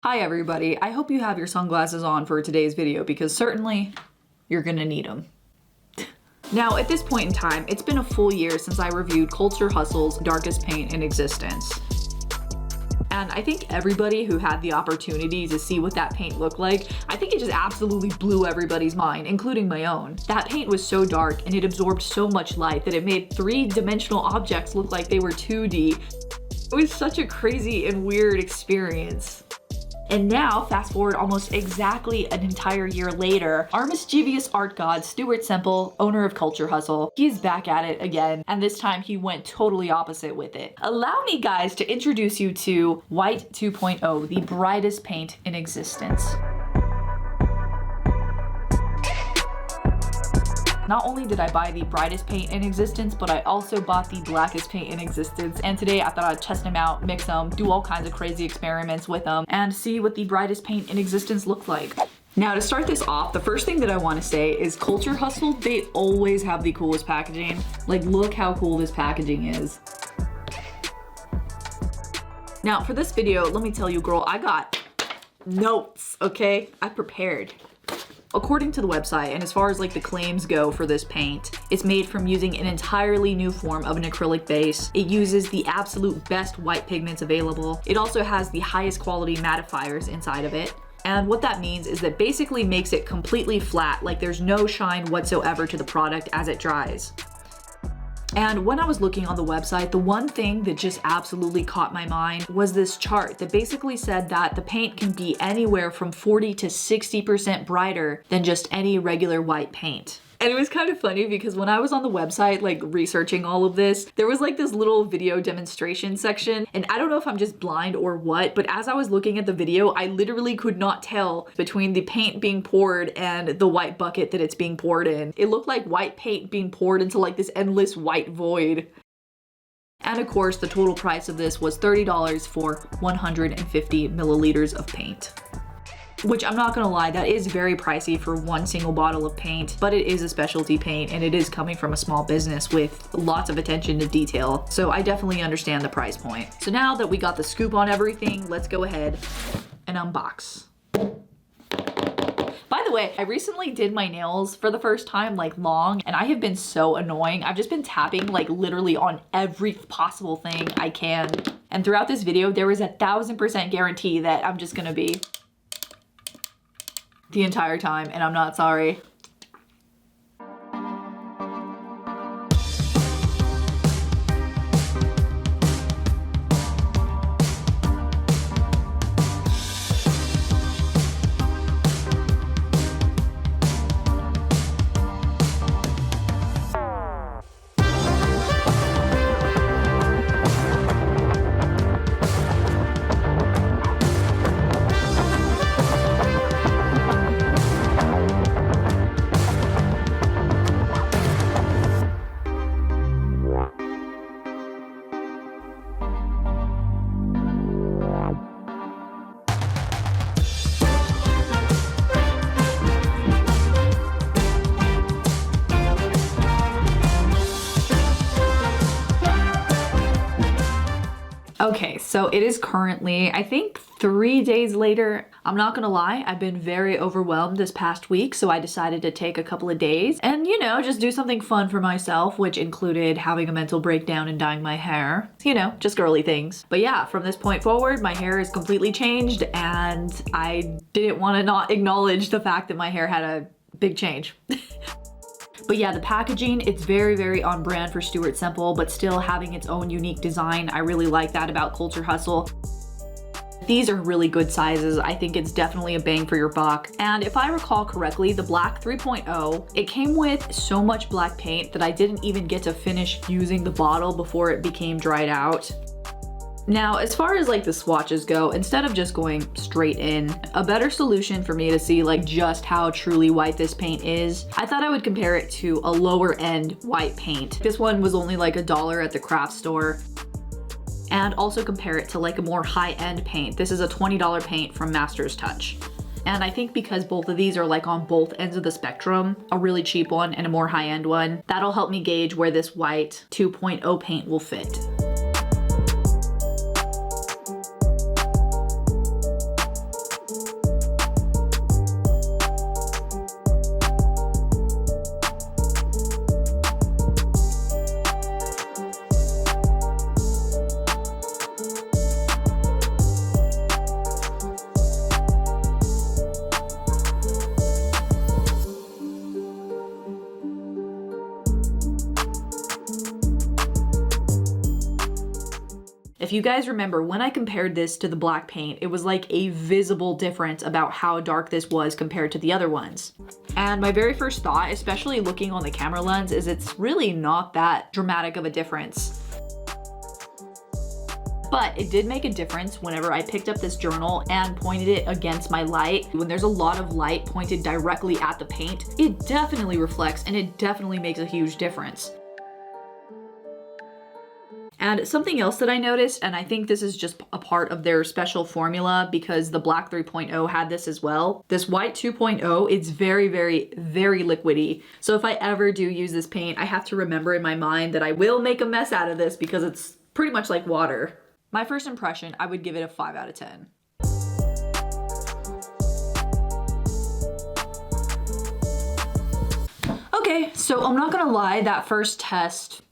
Hi everybody, I hope you have your sunglasses on for today's video because certainly you're gonna need them. Now at this point in time, it's been a full year since I reviewed CultureHustle's darkest paint in existence. And I think everybody who had the opportunity to see what that paint looked like, I think it just absolutely blew everybody's mind, including my own. That paint was so dark and it absorbed so much light that it made three-dimensional objects look like they were 2D. It was such a crazy and weird experience. And now, fast forward almost exactly an entire year later, our mischievous art god, Stuart Semple, owner of CultureHustle, he's back at it again, and this time he went totally opposite with it. Allow me, guys, to introduce you to White 2.0, the brightest paint in existence. Not only did I buy the brightest paint in existence, but I also bought the blackest paint in existence. And today I thought I'd test them out, mix them, do all kinds of crazy experiments with them, and see what the brightest paint in existence looked like. Now to start this off, the first thing that I want to say is CultureHustle, they always have the coolest packaging. Like, look how cool this packaging is. Now for this video, let me tell you, girl, I got notes, okay? I prepared. According to the website, and as far as like the claims go for this paint, it's made from using an entirely new form of an acrylic base. It uses the absolute best white pigments available. It also has the highest quality mattifiers inside of it. And what that means is that basically makes it completely flat, like there's no shine whatsoever to the product as it dries. And when I was looking on the website, the one thing that just absolutely caught my mind was this chart that basically said that the paint can be anywhere from 40 to 60% brighter than just any regular white paint. And it was kind of funny because when I was on the website, like researching all of this, there was like this little video demonstration section. And I don't know if I'm just blind or what, but as I was looking at the video, I literally could not tell between the paint being poured and the white bucket that it's being poured in. It looked like white paint being poured into like this endless white void. And of course, the total price of this was $30 for 150 milliliters of paint. Which I'm not gonna lie, that is very pricey for one single bottle of paint, but it is a specialty paint and it is coming from a small business with lots of attention to detail. So I definitely understand the price point. So now that we got the scoop on everything, let's go ahead and unbox. By the way, I recently did my nails for the first time, like long, and I have been so annoying. I've just been tapping like literally on every possible thing I can. And throughout this video, there is 1000% guarantee that I'm just gonna be the entire time, and I'm not sorry. Okay, so it is currently, I think 3 days later. I'm not gonna lie, I've been very overwhelmed this past week, so I decided to take a couple of days and, you know, just do something fun for myself, which included having a mental breakdown and dyeing my hair. You know, just girly things. But yeah, from this point forward, my hair is completely changed and I didn't want to not acknowledge the fact that my hair had a big change. But yeah, the packaging, it's very, very on brand for Stuart Semple, but still having its own unique design. I really like that about CultureHustle. These are really good sizes. I think it's definitely a bang for your buck. And if I recall correctly, the Black 3.0, it came with so much black paint that I didn't even get to finish using the bottle before it became dried out. Now, as far as like the swatches go, instead of just going straight in, a better solution for me to see like just how truly white this paint is, I thought I would compare it to a lower end white paint. This one was only like $1 at the craft store. And also compare it to like a more high-end paint. This is a $20 paint from Master's Touch. And I think because both of these are like on both ends of the spectrum, a really cheap one and a more high-end one, that'll help me gauge where this white 2.0 paint will fit. If you guys remember, when I compared this to the black paint, it was like a visible difference about how dark this was compared to the other ones. And my very first thought, especially looking on the camera lens, is it's really not that dramatic of a difference. But it did make a difference whenever I picked up this journal and pointed it against my light. When there's a lot of light pointed directly at the paint, it definitely reflects and it definitely makes a huge difference. And something else that I noticed, and I think this is just a part of their special formula because the black 3.0 had this as well. This white 2.0, it's very, very, very liquidy. So if I ever do use this paint, I have to remember in my mind that I will make a mess out of this because it's pretty much like water. My first impression, I would give it a 5 out of 10. Okay, so I'm not gonna lie, that first test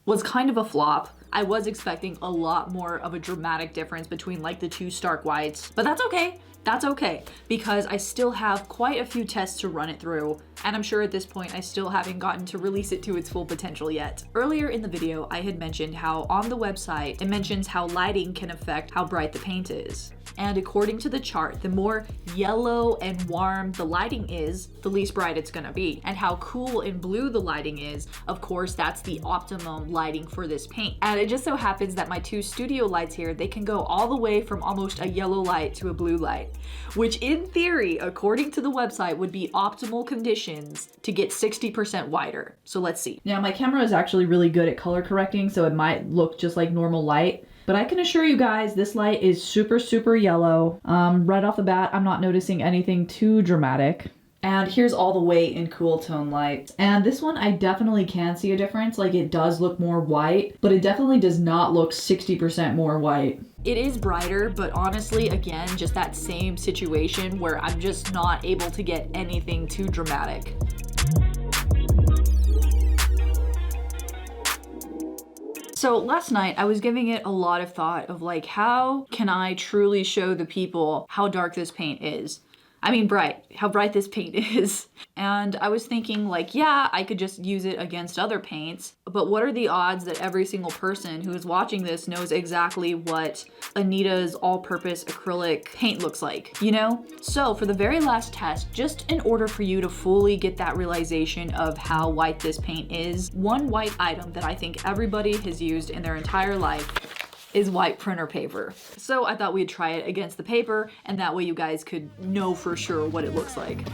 was kind of a flop. I was expecting a lot more of a dramatic difference between like the two stark whites, but that's okay. That's okay, because I still have quite a few tests to run it through, and I'm sure at this point I still haven't gotten to release it to its full potential yet. Earlier in the video, I had mentioned how on the website, it mentions how lighting can affect how bright the paint is. And according to the chart, the more yellow and warm the lighting is, the least bright it's gonna be. And how cool and blue the lighting is, of course, that's the optimum lighting for this paint. And it just so happens that my two studio lights here, they can go all the way from almost a yellow light to a blue light, which in theory, according to the website, would be optimal conditions to get 60% wider. So let's see. Now my camera is actually really good at color correcting, so it might look just like normal light. But I can assure you guys, this light is super, super yellow. Right off the bat, I'm not noticing anything too dramatic. And here's all the way in cool tone lights. And this one, I definitely can see a difference. Like it does look more white, but it definitely does not look 60% more white. It is brighter, but honestly, again, just that same situation where I'm just not able to get anything too dramatic. So last night I was giving it a lot of thought of like, how can I truly show the people how dark this paint is? I mean how bright this paint is. And I was thinking like, yeah, I could just use it against other paints, but what are the odds that every single person who is watching this knows exactly what Anita's all-purpose acrylic paint looks like, you know? So for the very last test, just in order for you to fully get that realization of how white this paint is, one white item that I think everybody has used in their entire life is white printer paper. So I thought we'd try it against the paper, and that way you guys could know for sure what it looks like.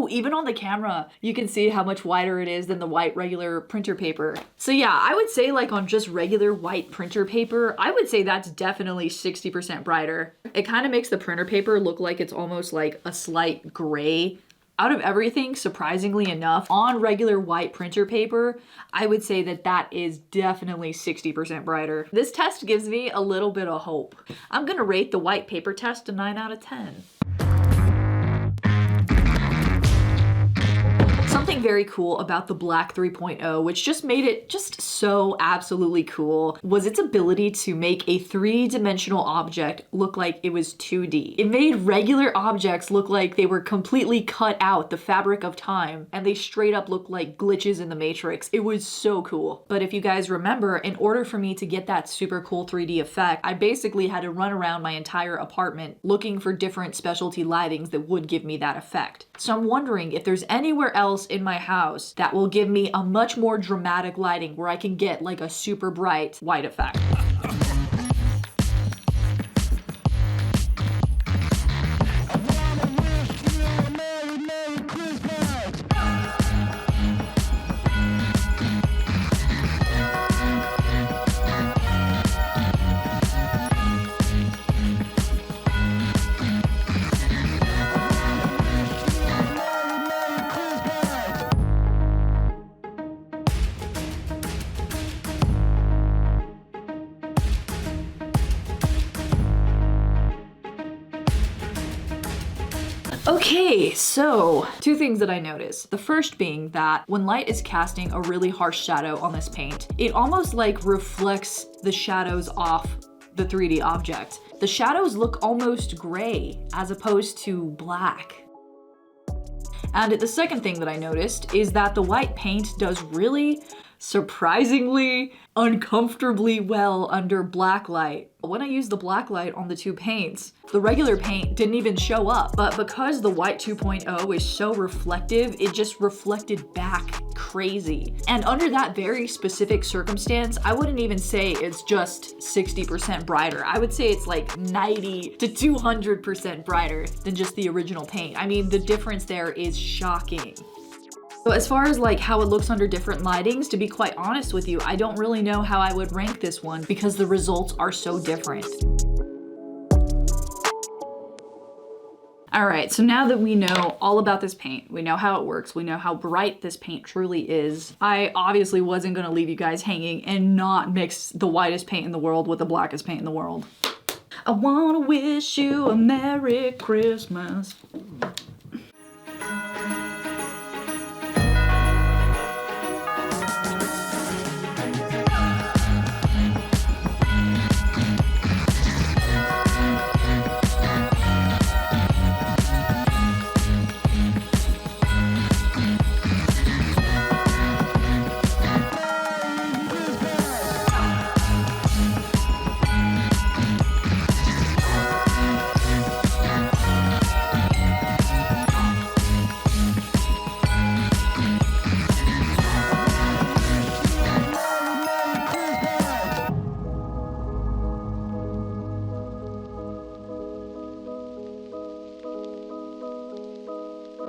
Even on the camera, you can see how much whiter it is than the white regular printer paper. So yeah, I would say like on just regular white printer paper, I would say that's definitely 60% brighter. It kind of makes the printer paper look like it's almost like a slight gray. Out of everything, surprisingly enough, on regular white printer paper, I would say that that is definitely 60% brighter. This test gives me a little bit of hope. I'm gonna rate the white paper test a 9 out of 10. Something very cool about the black 3.0, which just made it just so absolutely cool, was its ability to make a 3-dimensional object look like it was 2D. It made regular objects look like they were completely cut out the fabric of time, and they straight up looked like glitches in the Matrix. It was so cool. But if you guys remember, in order for me to get that super cool 3D effect, I basically had to run around my entire apartment looking for different specialty lightings that would give me that effect. So I'm wondering if there's anywhere else in my house that will give me a much more dramatic lighting where I can get like a super bright white effect. Okay, so 2 things that I noticed. The first being that when light is casting a really harsh shadow on this paint, it almost like reflects the shadows off the 3D object. The shadows look almost gray as opposed to black. And the second thing that I noticed is that the white paint does really surprisingly uncomfortably well under black light. When I used the black light on the 2 paints, the regular paint didn't even show up, but because the white 2.0 is so reflective, it just reflected back crazy. And under that very specific circumstance, I wouldn't even say it's just 60% brighter. I would say it's like 90 to 200% brighter than just the original paint. I mean, the difference there is shocking. So as far as like how it looks under different lightings, to be quite honest with you, I don't really know how I would rank this one because the results are so different. All right, so now that we know all about this paint, we know how it works, we know how bright this paint truly is, I obviously wasn't gonna leave you guys hanging and not mix the whitest paint in the world with the blackest paint in the world. I wanna wish you a Merry Christmas.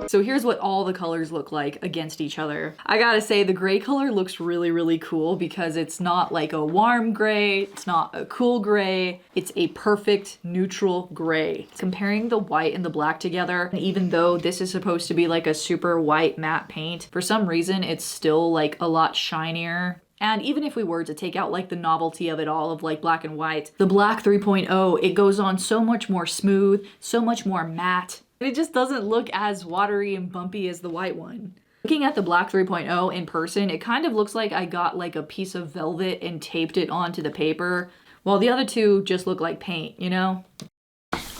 So here's what all the colors look like against each other. I gotta say the gray color looks really, really cool because it's not like a warm gray, it's not a cool gray, it's a perfect neutral gray. Comparing the white and the black together, even though this is supposed to be like a super white matte paint, for some reason it's still like a lot shinier. And even if we were to take out like the novelty of it all of like black and white, the black 3.0, it goes on so much more smooth, so much more matte. It just doesn't look as watery and bumpy as the white one. Looking at the black 3.0 in person, it kind of looks like I got like a piece of velvet and taped it onto the paper, while the other two just look like paint, you know?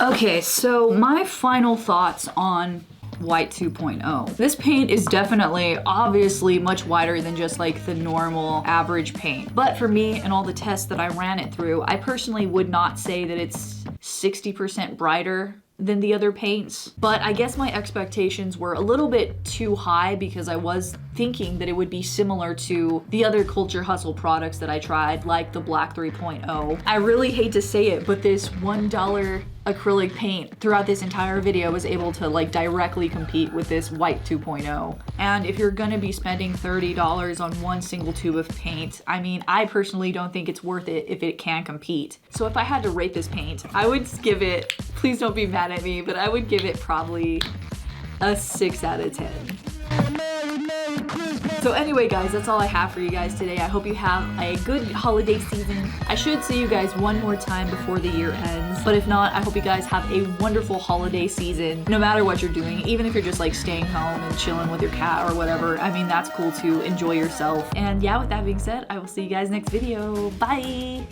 Okay, so my final thoughts on white 2.0. This paint is definitely, obviously much whiter than just like the normal average paint. But for me and all the tests that I ran it through, I personally would not say that it's 60% brighter than the other paints, but I guess my expectations were a little bit too high because I was thinking that it would be similar to the other CultureHustle products that I tried, like the black 3.0. I really hate to say it, but this $1 acrylic paint throughout this entire video was able to like directly compete with this white 2.0. And if you're gonna be spending $30 on one single tube of paint, I mean, I personally don't think it's worth it if it can compete. So if I had to rate this paint, I would give it, please don't be mad at me, but I would give it probably a 6 out of 10. So anyway guys, that's all I have for you guys today. I hope you have a good holiday season. I should see you guys one more time before the year ends, but if not, I hope you guys have a wonderful holiday season no matter what you're doing, even if you're just like staying home and chilling with your cat or whatever. I mean, that's cool too. Enjoy yourself. And yeah, with that being said, I will see you guys next video. Bye!